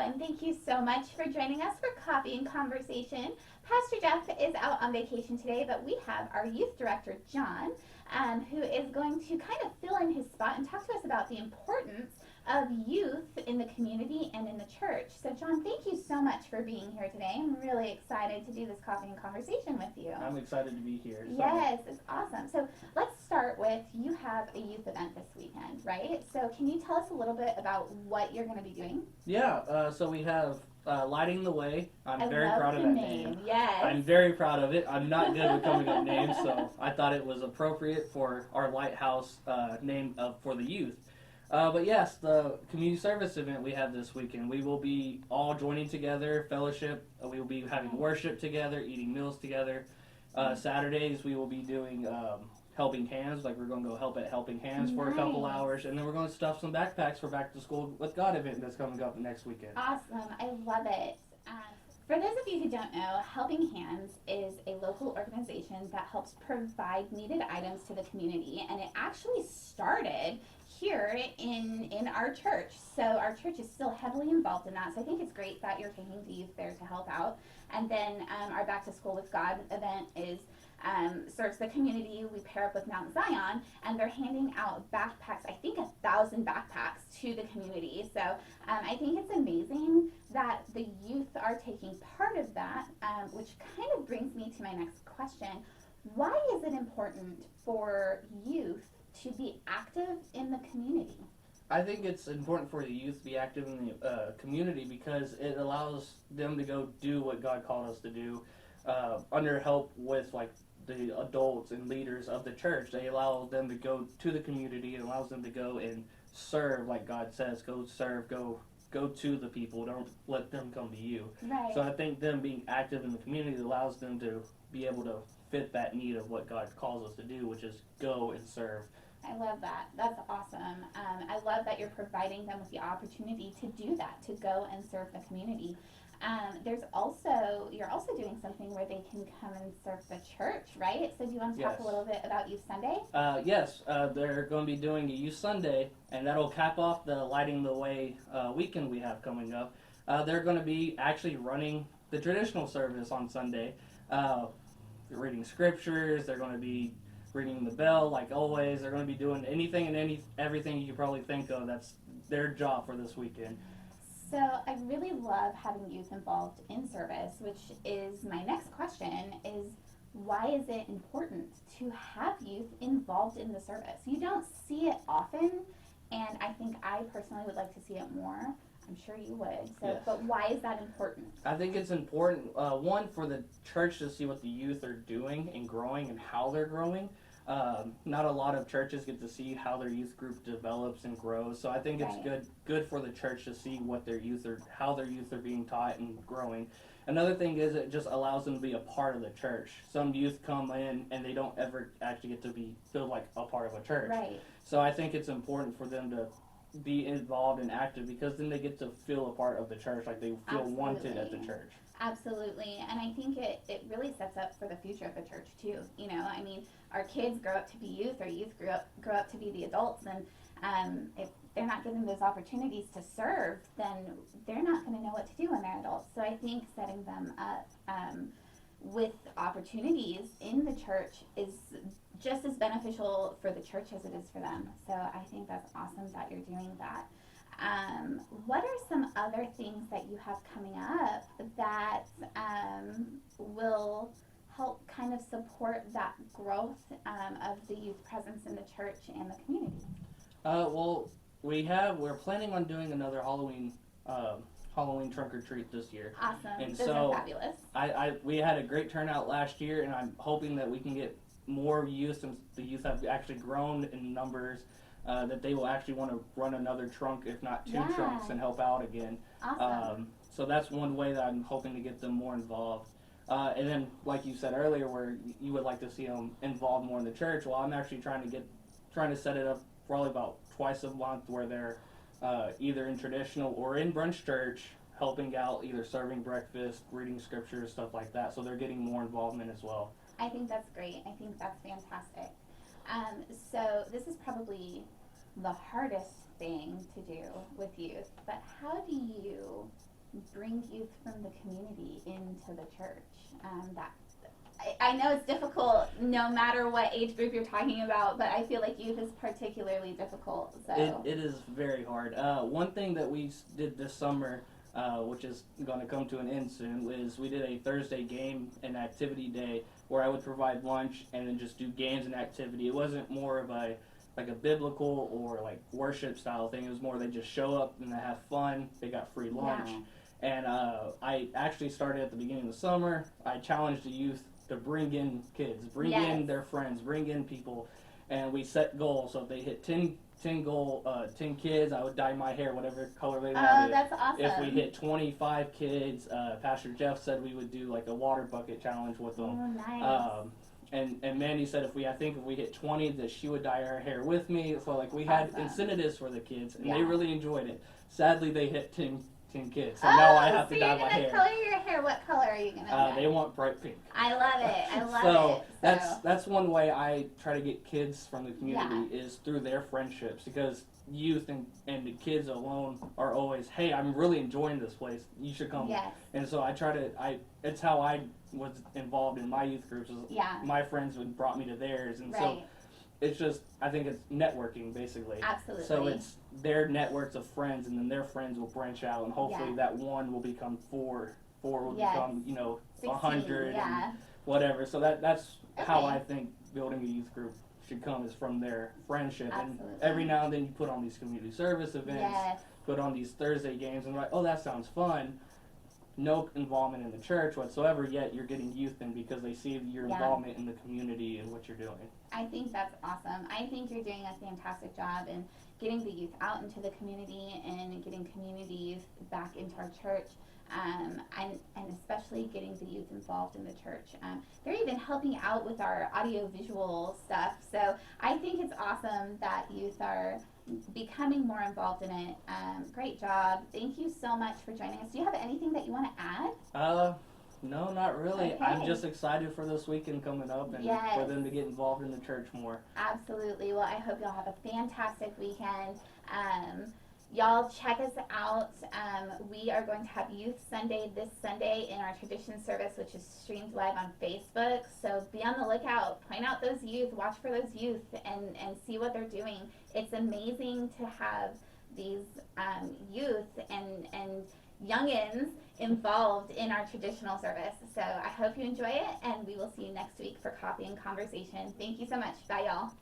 and thank you so much for joining us for Coffee and Conversation. Pastor Jeff is out on vacation today, but we have our youth director, Jon, who is going to kind of fill in his spot and talk to us about the importance of youth in the community and in the church. So, Jon, thank you so much for being here today. I'm really excited to do this Coffee and Conversation with you. I'm excited to be here. So. Yes, it's awesome. So let's start with, you have a youth event this weekend, right? So can you tell us a little bit about what you're going to be doing? Yeah, so we have Lighting the Way. I'm very love proud of the that name. Yes. I'm very proud of it. I'm not good with coming up names, so I thought it was appropriate for our lighthouse name for the youth. But yes, the community service event we have this weekend, we will be all joining together, fellowship. We will be having worship together, eating meals together. Saturdays we will be doing helping hands, like we're going to go help at Helping Hands for a couple hours, and then we're going to stuff some backpacks for Back to School with God event that's coming up next weekend. Awesome. I love it. For those of you who don't know, Helping Hands is a local organization that helps provide needed items to the community, and it actually started here in our church. So our church is still heavily involved in that, so I think it's great that you're taking the youth there to help out. And then our Back to School with God event is serves the community. We pair up with Mount Zion, and they're handing out backpacks, I think 1,000 backpacks to the community. So I think it's amazing that the youth are taking part of that, which kind of brings me to my next question. Why is it important for youth to be active in the community? I think it's important for the youth to be active in the community because it allows them to go do what God called us to do under help with like the adults and leaders of the church. They allow them to go to the community. It allows them to go and serve, like God says, go serve, go to the people. Don't let them come to you. Right. So I think them being active in the community allows them to be able to fit that need of what God calls us to do, which is go and serve. I love that. That's awesome. I love that you're providing them with the opportunity to do that, to go and serve the community. You're also doing something where they can come and serve the church, right? So do you want to talk a little bit about Youth Sunday? Yes, they're going to be doing a Youth Sunday, and that'll cap off the Lighting the Way weekend we have coming up. They're going to be actually running the traditional service on Sunday, reading scriptures. They're going to be ringing the bell like always. They're going to be doing anything and everything you probably think of. That's their job for this weekend. So I really love having youth involved in service, which is my next question is, why is it important to have youth involved in the service? You don't see it often, and I think I personally would like to see it more. I'm sure you would. So, yes. But why is that important? I think it's important, one, for the church to see what the youth are doing and growing and how they're growing. Not a lot of churches get to see how their youth group develops and grows, so I think it's good for the church to see what how their youth are being taught and growing. Another thing is it just allows them to be a part of the church. Some youth come in and they don't ever actually get to feel like a part of a church. Right. So I think it's important for them to be involved and active because then they get to feel a part of the church, like they feel wanted at the church. Absolutely, and I think it really sets up for the future of the church too. You know, I mean, our kids grow up to be youth, our youth grow up to be the adults, and if they're not given those opportunities to serve, then they're not going to know what to do when they're adults. So I think setting them up with opportunities in the church is just as beneficial for the church as it is for them. So I think that's awesome that you're doing that. What are some other things that you have coming up that will help kind of support that growth of the youth presence in the church and the community? Well, we're planning on doing another Halloween trunk or treat this year. Awesome. And Those are fabulous. We had a great turnout last year, and I'm hoping that we can get more youth, since the youth have actually grown in numbers, that they will actually want to run another trunk, if not two trunks, and help out again. Awesome. So that's one way that I'm hoping to get them more involved. And then, like you said earlier, where you would like to see them involved more in the church, well, I'm actually trying to set it up probably about twice a month where they're either in traditional or in brunch church, helping out, either serving breakfast, reading scriptures, stuff like that. So they're getting more involvement as well. I think that's great. I think that's fantastic. So this is probably the hardest thing to do with youth, but how do you bring youth from the community into the church. I know it's difficult no matter what age group you're talking about, but I feel like youth is particularly difficult. So it is very hard. One thing that we did this summer, which is going to come to an end soon, is we did a Thursday game and activity day where I would provide lunch and then just do games and activity. It wasn't more of a biblical or like worship style thing. It was more they just show up and they have fun. They got free lunch. Yeah. And I actually started at the beginning of the summer. I challenged the youth to bring in kids, bring in their friends, bring in people, and we set goals. So if they hit 10 kids, I would dye my hair whatever color they wanted. Oh, that's awesome. If we hit 25 kids, Pastor Jeff said we would do like a water bucket challenge with them. Oh, nice. And Mandy said if we hit 20, that she would dye her hair with me. So like we had incentives for the kids, and they really enjoyed it. Sadly, they hit 10 kids, so now I have to dye my hair. So you're gonna color your hair. What color are you gonna dye? They want bright pink. I love it. I love it. So that's one way I try to get kids from the community is through their friendships, because youth and the kids alone are always, hey, I'm really enjoying this place. You should come. Yes. And so I try to. It's how I was involved in my youth groups. My friends would brought me to theirs, and so it's just, I think it's networking, basically. Absolutely. So it's their networks of friends, and then their friends will branch out, and hopefully that one will become four will become, 100 and whatever. So that's how I think building a youth group should come, is from their friendship. Absolutely. And every now and then you put on these community service events, put on these Thursday games, and like, oh, that sounds fun. No involvement in the church whatsoever, yet you're getting youth in because they see your involvement in the community and what you're doing. I think that's awesome. I think you're doing a fantastic job in getting the youth out into the community and getting community youth back into our church, and especially getting the youth involved in the church. They're even helping out with our audio-visual stuff, so I think it's awesome that youth are becoming more involved in it. Great job. Thank you so much for joining us. Do you have anything that you want to add? No, not really. Okay. I'm just excited for this weekend coming up and for them to get involved in the church more. Absolutely. Well, I hope y'all have a fantastic weekend. Y'all check us out. We are going to have Youth Sunday this Sunday in our tradition service, which is streamed live on Facebook. So be on the lookout. Point out those youth. Watch for those youth and see what they're doing. It's amazing to have these youth and youngins involved in our traditional service. So I hope you enjoy it, and we will see you next week for Coffee and Conversation. Thank you so much. Bye, y'all.